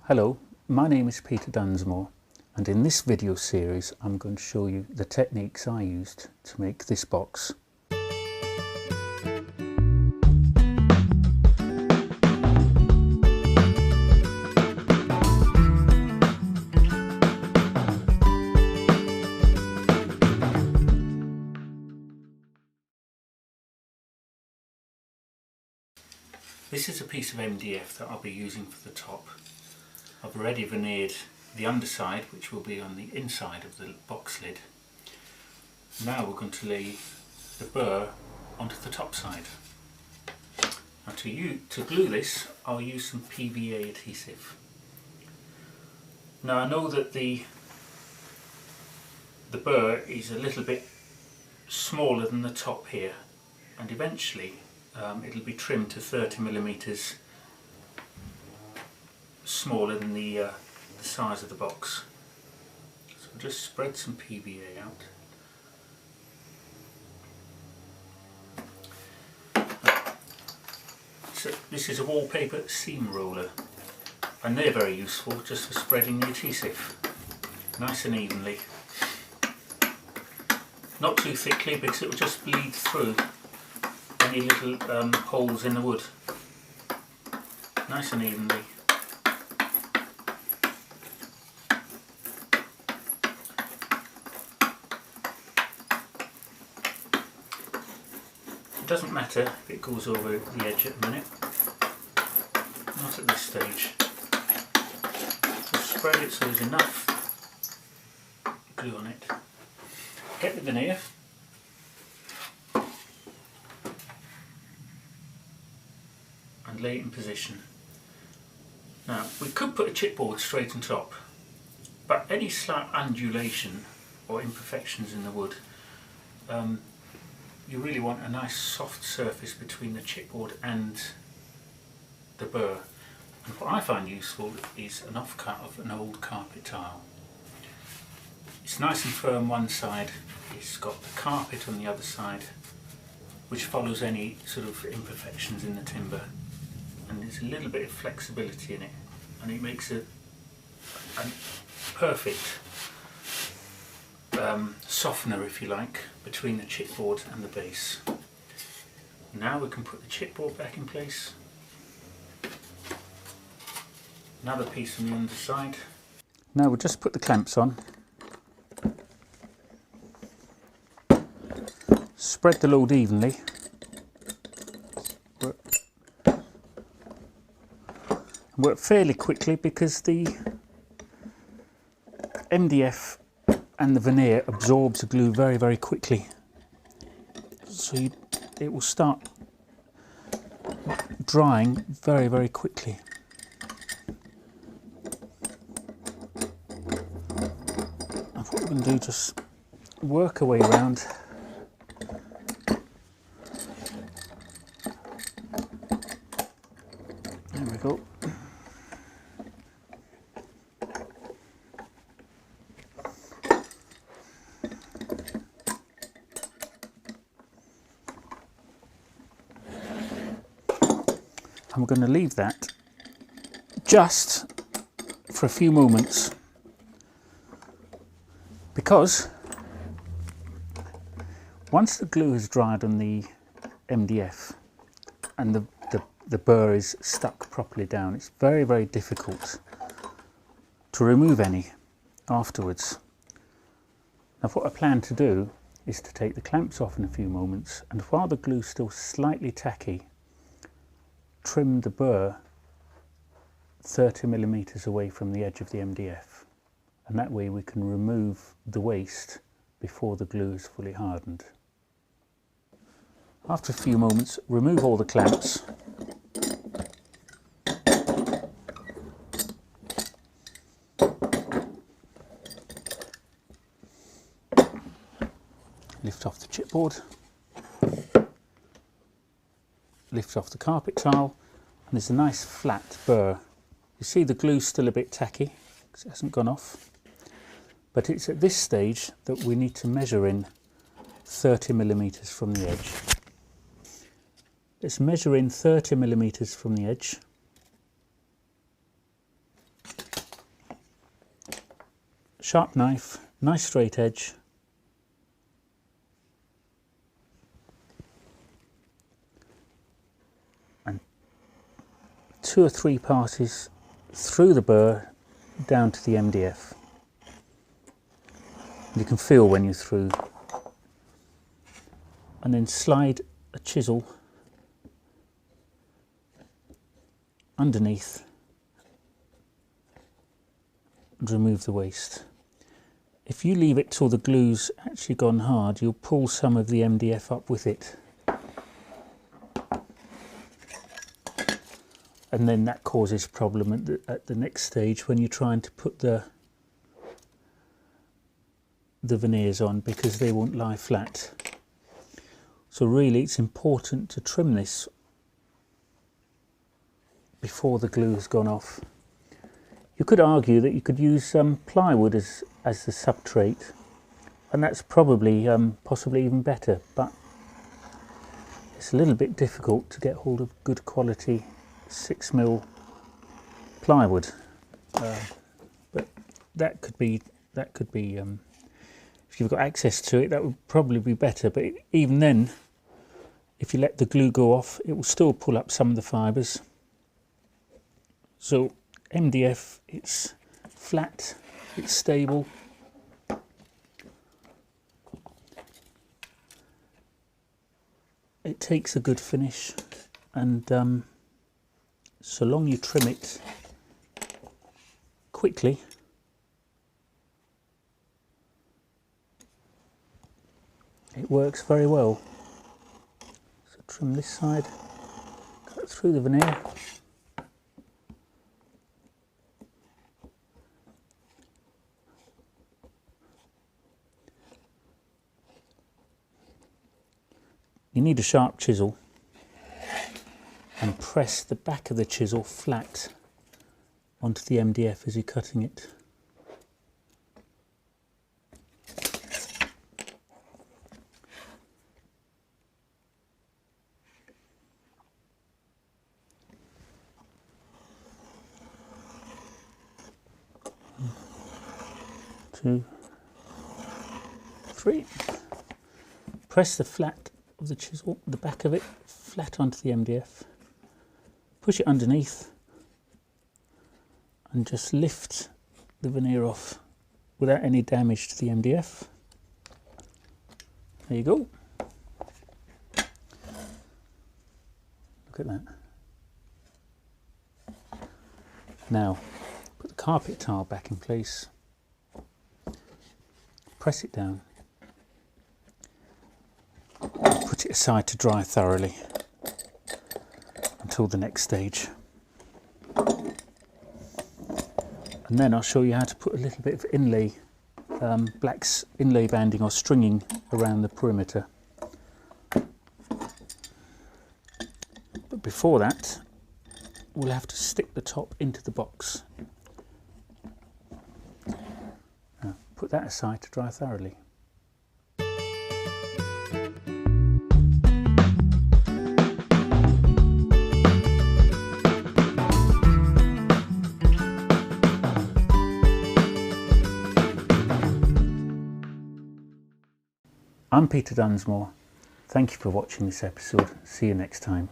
Hello, my name is Peter Dunsmore, and in this video series I'm going to show you the techniques I used to make this box. This is a piece of MDF that I'll be using for the top. I've already veneered the underside, which will be on the inside of the box lid. Now we're going to lay the burr onto the top side. Now to glue this, I'll use some PVA adhesive. Now I know that the burr is a little bit smaller than the top here, and eventually it'll be trimmed to 30mm smaller than the size of the box. So I'll just spread some PVA out. So this is a wallpaper seam roller, and they're very useful just for spreading the adhesive nice and evenly. Not too thickly, because it will just bleed through any little holes in the wood. Nice and evenly. It doesn't matter if it goes over the edge at the minute. Not at this stage. Just spread it so there's enough glue on it. Get the veneer. And lay it in position. Now we could put a chipboard straight on top, but any slight undulation or imperfections in the wood, you really want a nice soft surface between the chipboard and the burr. And what I find useful is an offcut of an old carpet tile. It's nice and firm one side, it's got the carpet on the other side, which follows any sort of imperfections in the timber. And there's a little bit of flexibility in it, and it makes a perfect softener, if you like, between the chipboard and the base. Now we can put the chipboard back in place. Another piece on the underside. Now we'll just put the clamps on. Spread the load evenly. Work fairly quickly because the MDF and the veneer absorbs the glue very, very quickly. So it will start drying very, very quickly. And what we're going to do, just work our way around. There we go. And we're going to leave that just for a few moments, because once the glue has dried on the MDF and the burr is stuck properly down, it's very, very difficult to remove any afterwards. Now what I plan to do is to take the clamps off in a few moments, and while the glue's still slightly tacky, trim the burr 30mm away from the edge of the MDF, and that way we can remove the waste before the glue is fully hardened. After a few moments, remove all the clamps. Lift off the chipboard. Lift off the carpet tile, and there's a nice flat burr. You see the glue's still a bit tacky because it hasn't gone off, but it's at this stage that we need to measure in 30mm from the edge. Let's measure in 30mm from the edge. sharp knife, nice straight edge, and 2 or 3 passes through the burr down to the MDF. You can feel when you're through, and then slide a chisel underneath and remove the waste. If you leave it till the glue's actually gone hard, you'll pull some of the MDF up with it, and then that causes problem at the next stage when you're trying to put the veneers on, because they won't lie flat. So really it's important to trim this before the glue has gone off. You could argue that you could use some plywood as the substrate, and that's probably possibly even better, but it's a little bit difficult to get hold of good quality 6mm plywood, but that could be if you've got access to it, that would probably be better. But even then, if you let the glue go off, it will still pull up some of the fibres. So MDF, it's flat, it's stable, it takes a good finish, and so long you trim it quickly, it works very well. So trim this side, cut through the veneer. You need a sharp chisel, and press the back of the chisel flat onto the MDF as you're cutting it. Two, three. Press the flat of the chisel, the back of it, flat onto the MDF. Push it underneath and just lift the veneer off without any damage to the MDF. There you go. Look at that. Now, put the carpet tile back in place. Press it down. Put it aside to dry thoroughly until the next stage. And then I'll show you how to put a little bit of inlay, black inlay banding or stringing around the perimeter. But before that, we'll have to stick the top into the box. Now, put that aside to dry thoroughly. I'm Peter Dunsmore. Thank you for watching this episode. See you next time.